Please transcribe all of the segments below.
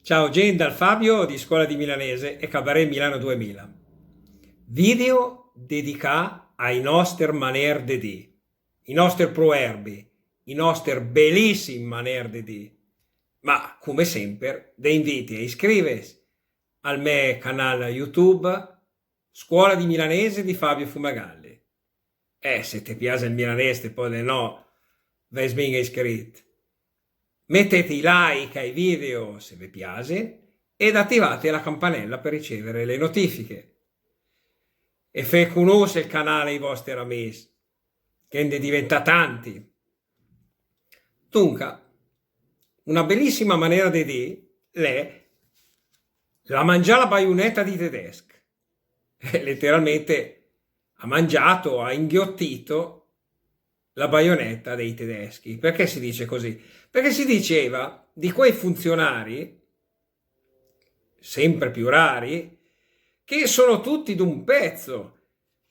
Ciao Gen dal Fabio di Scuola di Milanese e Cabaret Milano 2000. Video dedica ai nostri maner de dir, i nostri proverbi, i nostri bellissimi maner de dir. Ma come sempre, vi inviti a iscriversi al mio canale YouTube Scuola di Milanese di Fabio Fumagalli. E se ti piace il milanese, poi no, vai sminga iscritto. Mettete i like ai video se vi piace ed attivate la campanella per ricevere le notifiche. E fai conoscere il canale ai vostri amici, che ne diventa tanti. Dunque, una bellissima maniera di dire è la mangiare la baionetta di tedesco. Letteralmente ha mangiato, ha inghiottito la baionetta dei tedeschi. Perché si dice così? Perché si diceva di quei funzionari, sempre più rari, che sono tutti d'un pezzo,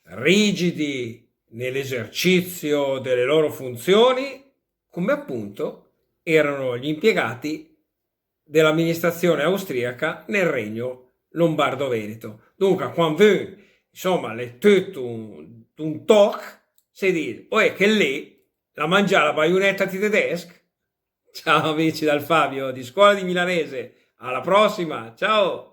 rigidi nell'esercizio delle loro funzioni, come appunto erano gli impiegati dell'amministrazione austriaca nel regno lombardo-veneto. Dunque, quando insomma le tutto un toc, si dice, che lì la mangia la baionetta di tedesco. Ciao amici dal Fabio di Scuola di Milanese, alla prossima, ciao!